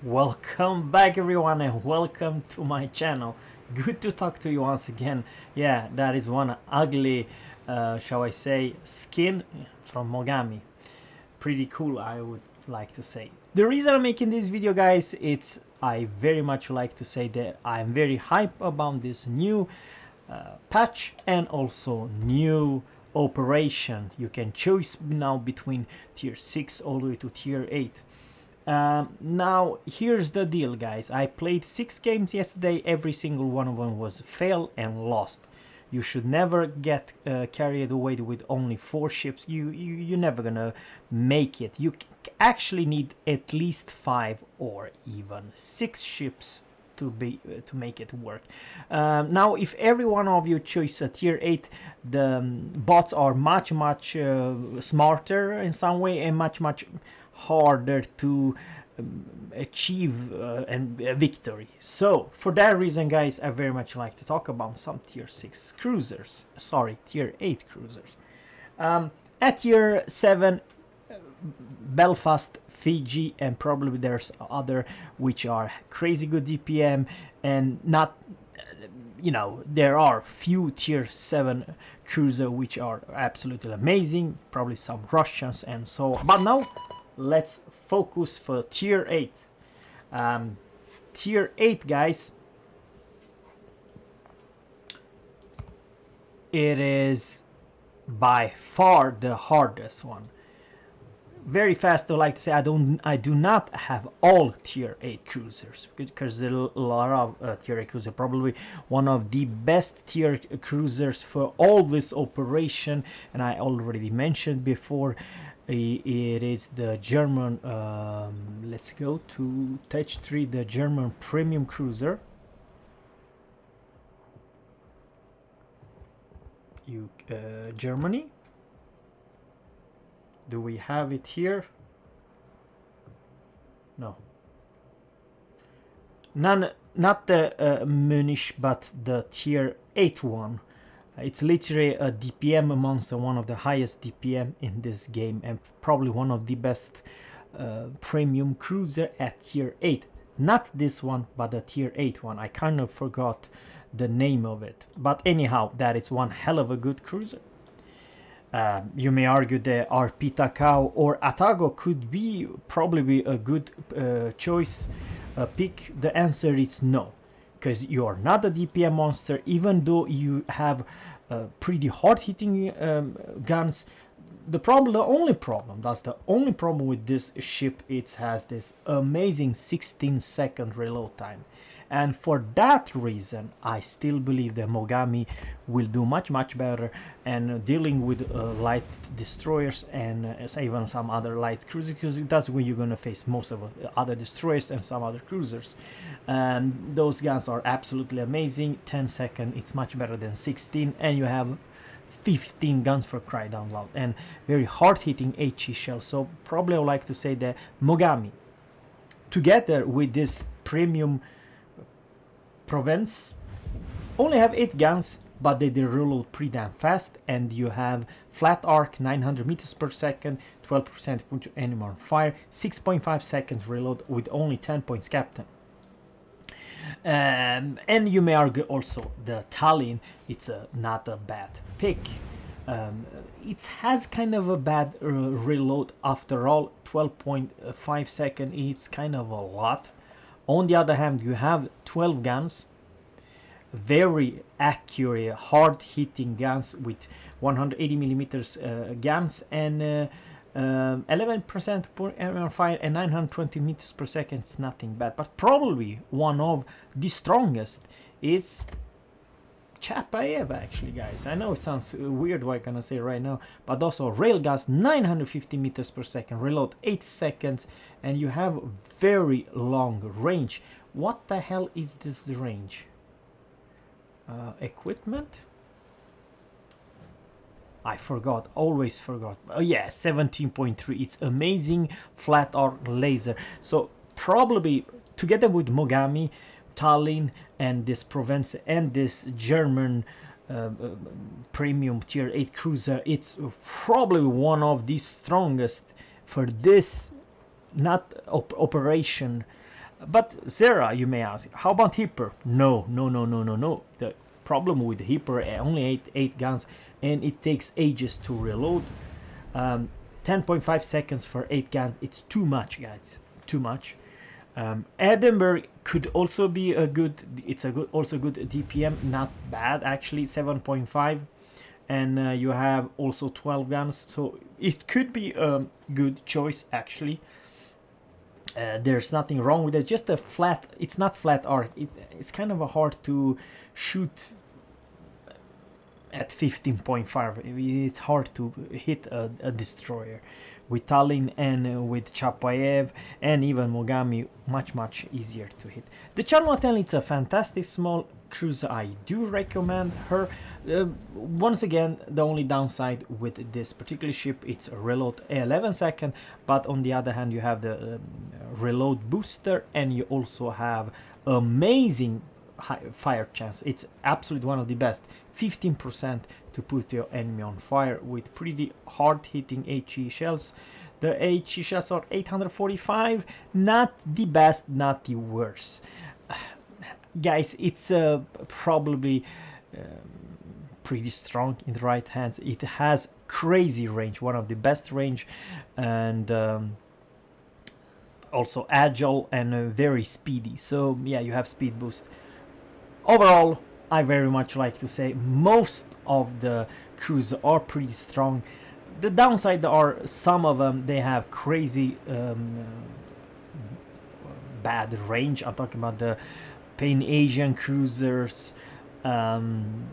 Welcome back everyone and welcome to my channel. Good to talk to you once again. Yeah, that is one ugly, shall I say, skin from Mogami. Pretty cool, I would like to say. The reason I'm making this video, guys, it's I very much like to say that I'm very hype about this new patch and also new operation. You can choose now between tier 6 all the way to tier 8. Now here's the deal, guys. I played 6 games yesterday. Every single one of them was fail and lost. You should never get carried away with only 4 ships. You're never gonna make it. You actually need at least 5 or even 6 ships to make it work. Now, if every one of you choose a tier 8, the bots are much smarter in some way and much harder to achieve a victory. So for that reason, guys, I very much like to talk about some tier 6 cruisers, sorry, tier 8 cruisers. At tier 7, Belfast, Fiji, and probably there's other which are crazy good DPM, and not, you know, there are few tier 7 cruiser which are absolutely amazing, probably some Russians and so on. But now let's focus for tier 8. Tier 8, guys, it is by far the hardest one. Very fast, I like to say I do not have all tier 8 cruisers, because there are a lot of tier 8 cruisers. Probably one of the best tier cruisers for all this operation, and I already mentioned before, it is the German, let's go to Touch 3, the German premium cruiser. Germany. Do we have it here? No. Not the Munich, but the tier 8 one. It's literally a DPM monster, one of the highest DPM in this game, and probably one of the best premium cruiser at tier 8. Not this one, but the tier 8 one. I kind of forgot the name of it. But anyhow, that is one hell of a good cruiser. You may argue that RP Takao or Atago could be probably a good choice pick. The answer is no, because you are not a DPM monster, even though you have pretty hard hitting guns. The only problem with this ship, it has this amazing 16-second reload time. And for that reason, I still believe that Mogami will do much better, and dealing with light destroyers and even some other light cruisers, because that's when you're going to face most of other destroyers and some other cruisers. And those guns are absolutely amazing. 10 seconds, it's much better than 16, and you have 15 guns for cry down loud and very hard hitting HE shell. So probably I would like to say that Mogami, together with this premium Provence, only have 8 guns, but they reload pretty damn fast, and you have flat arc 900 meters per second, 12% put your enemy on fire, 6.5 seconds reload with only 10 points captain. And you may argue also the Tallinn, it's not a bad pick. It has kind of a bad reload after all. 12.5 seconds, it's kind of a lot. On the other hand, you have 12 guns, very accurate, hard-hitting guns with 180 millimeters guns, and 11% per enemy fire and 920 meters per second. It's nothing bad, but probably one of the strongest is Chapaev, actually, guys. I know it sounds weird what I'm gonna say right now, but also railguns 950 meters per second, reload 8 seconds, and you have very long range. What the hell is this range? Equipment? I forgot, always forgot. Oh yeah, 17.3. It's amazing flat arc laser. So probably together with Mogami, Tallinn, and this Provence and this German premium tier 8 cruiser, it's probably one of the strongest for this not operation But Zerra, you may ask, how about Hipper? No, no, no, no, no, no. The problem with Hipper, only eight guns, and it takes ages to reload. 10.5 seconds for 8 guns, it's too much, guys, too much. Edinburgh could also be a good, it's a good, also good DPM, not bad actually, 7.5, and you have also 12 guns, so it could be a good choice actually. There's nothing wrong with it, just a flat, it's not flat art, it's kind of a hard to shoot at 15.5. It's hard to hit a destroyer. With Tallinn and with Chapayev and even Mogami, much easier to hit. The Charlotte, it's a fantastic small cruiser. I do recommend her. Once again, the only downside with this particular ship, it's a reload 11 second, but on the other hand you have the reload booster, and you also have amazing high fire chance. It's absolutely one of the best, 15% to put your enemy on fire with pretty hard hitting HE shells. The HE shells are 845, not the best, not the worst. Guys, it's probably pretty strong in the right hands. It has crazy range, one of the best range, and also agile and very speedy. So yeah, you have speed boost. Overall, I very much like to say most of the crews are pretty strong. The downside are some of them, they have crazy bad range. I'm talking about the Pan-Asian cruisers, and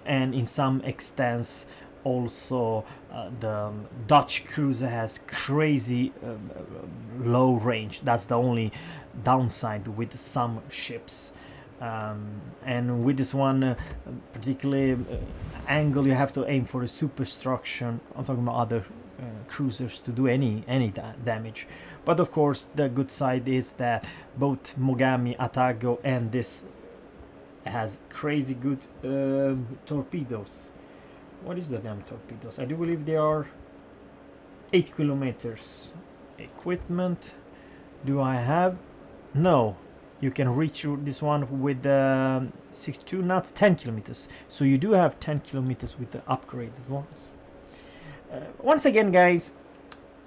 in some extents also the Dutch cruiser has crazy low range. That's the only downside with some ships. And with this one particularly angle, you have to aim for a superstructure. I'm talking about other cruisers to do any damage. But of course the good side is that both Mogami, Atago and this has crazy good torpedoes. What is the damn torpedoes? I do believe they are 8 kilometers. Equipment, do I have? No. You can reach this one with 62 knots, 10 kilometers. So you do have 10 kilometers with the upgraded ones. Once again, guys,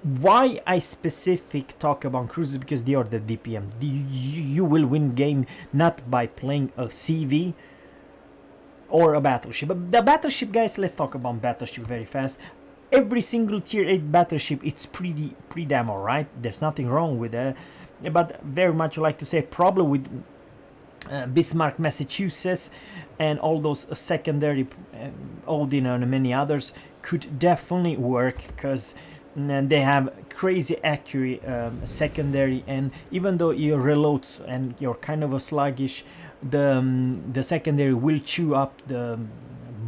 why I specific talk about cruisers, because they are the DPM. You will win game not by playing a CV or a battleship. But the battleship, guys, let's talk about battleship very fast. Every single tier 8 battleship, it's pretty damn alright. There's nothing wrong with that. But very much like to say, problem with Bismarck, Massachusetts, and all those secondary Odin and many others could definitely work, because they have crazy accurate secondary, and even though you reload and you're kind of a sluggish, the secondary will chew up the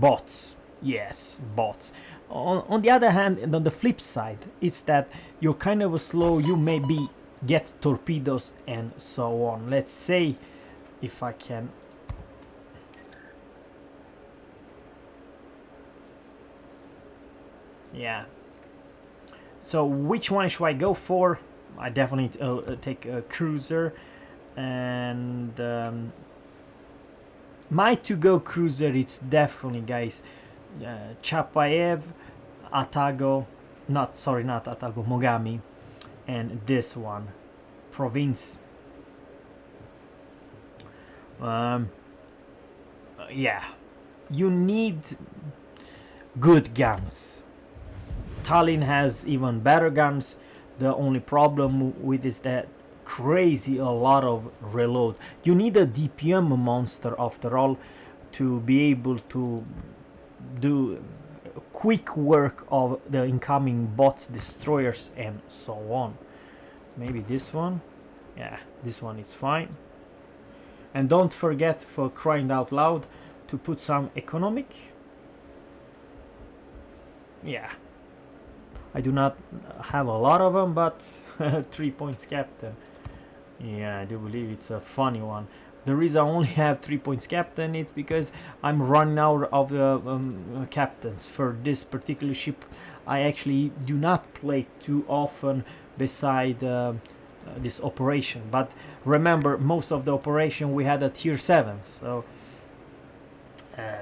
bots. Yes, bots. On the other hand, and on the flip side, it's that you're kind of a slow, you may be get torpedoes and so on. Let's say if I can, yeah, so which one should I go for? I definitely take a cruiser, and my to-go cruiser, it's definitely, guys, Chapayev, Atago, not Atago, Mogami, and this one, Province. Yeah, you need good guns. Tallinn has even better guns. The only problem with is that crazy a lot of reload. You need a DPM monster after all to be able to do quick work of the incoming bots, destroyers, and so on. Maybe this one. Yeah, this one is fine. And don't forget, for crying out loud, to put some economic. Yeah, I do not have a lot of them, but 3 points captain. Yeah, I do believe it's a funny one. The reason I only have 3 points captain is because I'm running out of the captains for this particular ship. I actually do not play too often beside this operation. But remember, most of the operation we had a tier 7, so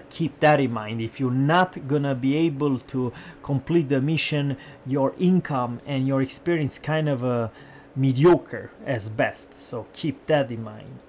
keep that in mind. If you're not gonna be able to complete the mission, your income and your experience kind of mediocre as best, so keep that in mind.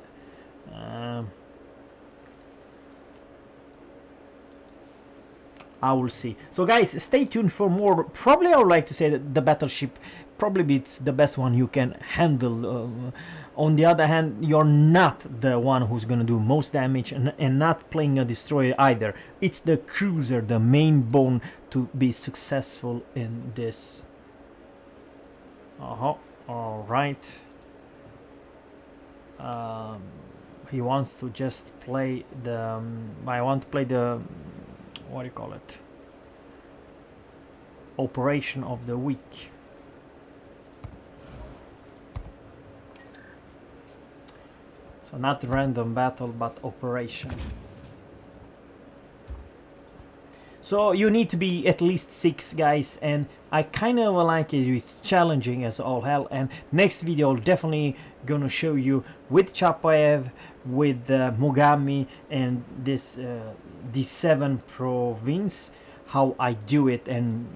I will see. So guys, stay tuned for more. Probably I would like to say that the battleship probably it's the best one you can handle. On the other hand, you're not the one who's gonna do most damage, and not playing a destroyer either. It's the cruiser, the main bone, to be successful in this. All right. He wants to just play the. I want to play the. What do you call it? Operation of the week. So not random battle, but operation. So you need to be at least 6 guys, and I kind of like it. It's challenging as all hell. And next video, I'll definitely gonna show you with Chapaev, with Mogami, and this D7 province, how I do it, and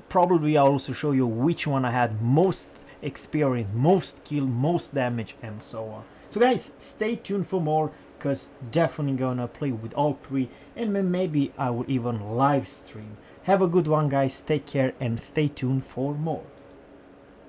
probably I'll also show you which one I had most experience, most kill, most damage, and so on. So guys, stay tuned for more, because definitely gonna play with all 3, and maybe I will even live stream. Have a good one guys, take care, and stay tuned for more.